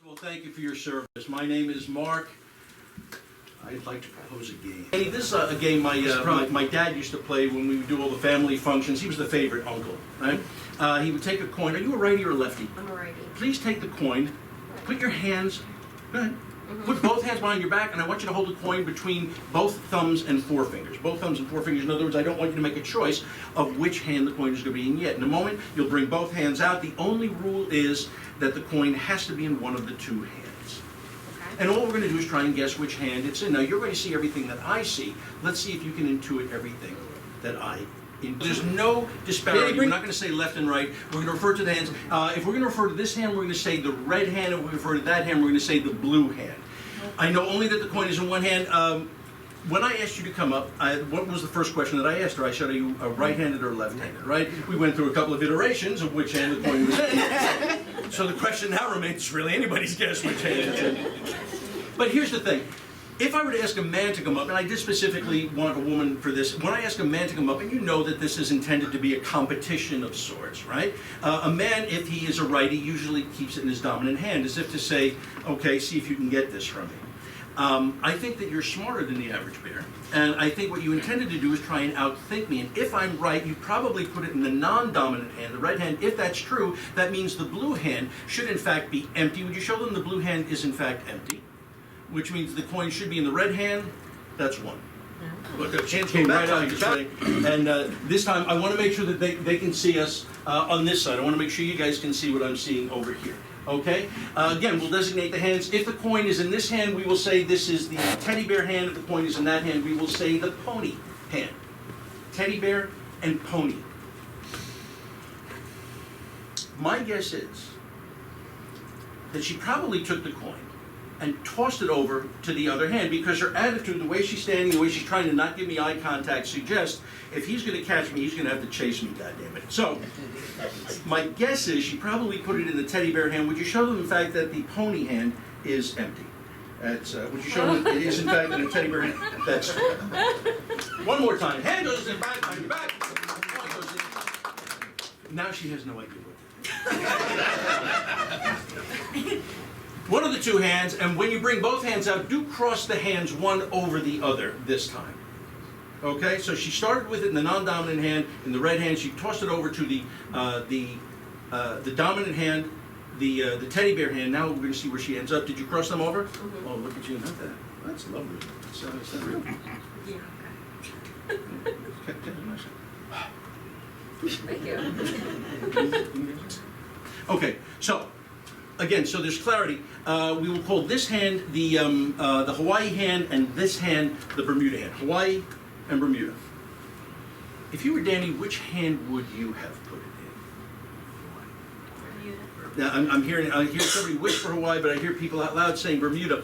Well, thank you for your service. My name is Mark. I'd like to propose a game. Hey, this is a game my dad used to play when we would do all the family functions. He was the favorite uncle, right? He would take a coin. Are you a righty or a lefty? I'm a righty. Please take the coin. Put your hands. Go ahead. Put both hands behind your back, and I want you to hold the coin between both thumbs and forefingers. Both thumbs and forefingers. In other words, I don't want you to make a choice of which hand the coin is going to be in yet. In a moment, you'll bring both hands out. The only rule is that the coin has to be in one of the two hands. Okay. And all we're going to do is try and guess which hand it's in. Now, you're going to see everything that I see. Let's see if you can intuit everything that I intuit. There's no disparity. We're not going to say left and right. We're going to refer to the hands. If we're going to refer to this hand, we're going to say the red hand. If we refer to that hand, we're going to say the blue hand. I know only that the coin is in one hand. When I asked you to come up, what was the first question that I asked her? I said, are you right-handed or left-handed, right? We went through a couple of iterations of which hand the coin was in. So the question now remains, really anybody's guess which hand it's in. But here's the thing. If I were to ask a man to come up, and I did specifically want a woman for this, when I ask a man to come up, and you know that this is intended to be a competition of sorts, right? A man, if he is a righty, usually keeps it in his dominant hand, as if to say, okay, see if you can get this from me. I think that you're smarter than the average bear, and I think what you intended to do is try and outthink me, and if I'm right, you probably put it in the non-dominant hand, the right hand. If that's true, that means the blue hand should in fact be empty. Would you show them the blue hand is in fact empty? Which means the coin should be in the red hand. That's one. Look, a chance came right out yesterday. And this time, I want to make sure that they can see us on this side. I want to make sure you guys can see what I'm seeing over here. Okay? Again, we'll designate the hands. If the coin is in this hand, we will say this is the teddy bear hand. If the coin is in that hand, we will say the pony hand. Teddy bear and pony. My guess is that she probably took the coin and tossed it over to the other hand, because her attitude, the way she's standing, the way she's trying to not give me eye contact, suggests if he's going to catch me, he's going to have to chase me, goddammit. So, my guess is she probably put it in the teddy bear hand. Would you show them, in fact, that the pony hand is empty? That's, would you show them that it is, in fact, in the teddy bear hand? That's one more time. Hand goes in back, on your back. Coin goes in. Now she has no idea what to do. One of the two hands, and when you bring both hands out, do cross the hands one over the other this time. Okay, so she started with it in the non-dominant hand, in the red hand. She tossed it over to the dominant hand, the teddy bear hand. Now we're going to see where she ends up. Did you cross them over? Mm-hmm. Oh, look at you! Not that. That's lovely. Is that real? Yeah. Okay. Thank you. Okay, so. Again, so there's clarity. We will call this hand the Hawaii hand, and this hand the Bermuda hand. Hawaii and Bermuda. If you were Danny, which hand would you have put it in? Bermuda. Now, I hear somebody whisper Hawaii, but I hear people out loud saying Bermuda.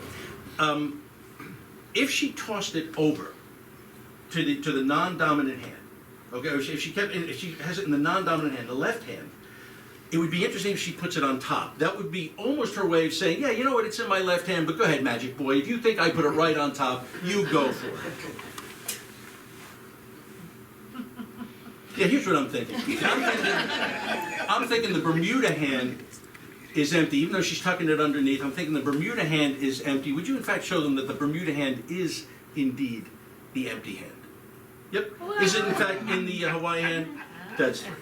If she tossed it over to the non-dominant hand, okay, if she has it in the non-dominant hand, the left hand, it would be interesting if she puts it on top. That would be almost her way of saying, yeah, you know what, it's in my left hand, but go ahead, Magic Boy. If you think I put it right on top, you go for it. Yeah, here's what I'm thinking. I'm thinking the Bermuda hand is empty, even though she's tucking it underneath. I'm thinking the Bermuda hand is empty. Would you, in fact, show them that the Bermuda hand is indeed the empty hand? Yep. Is it, in fact, in the Hawaii hand? That's three.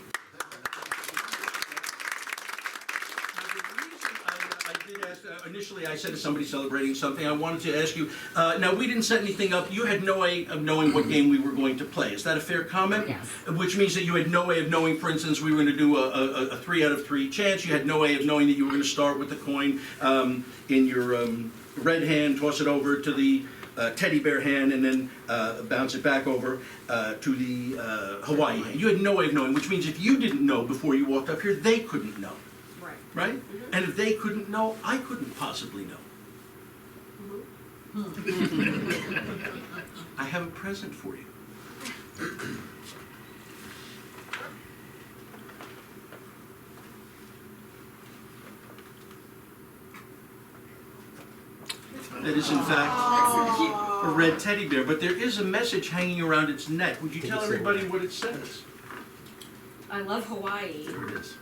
Initially, I said to somebody celebrating something, I wanted to ask you, now we didn't set anything up, you had no way of knowing what game we were going to play. Is that a fair comment? Yes. Which means that you had no way of knowing, for instance, we were going to do a 3 out of 3 chance. You had no way of knowing that you were going to start with the coin in your red hand, toss it over to the teddy bear hand, and then bounce it back over to the Hawaii hand. You had no way of knowing, which means if you didn't know before you walked up here, they couldn't know. Right? Mm-hmm. And if they couldn't know, I couldn't possibly know. Mm-hmm. I have a present for you. That is, in fact, a red teddy bear, but there is a message hanging around its neck. Would you tell everybody what it says? I love Hawaii. There it is.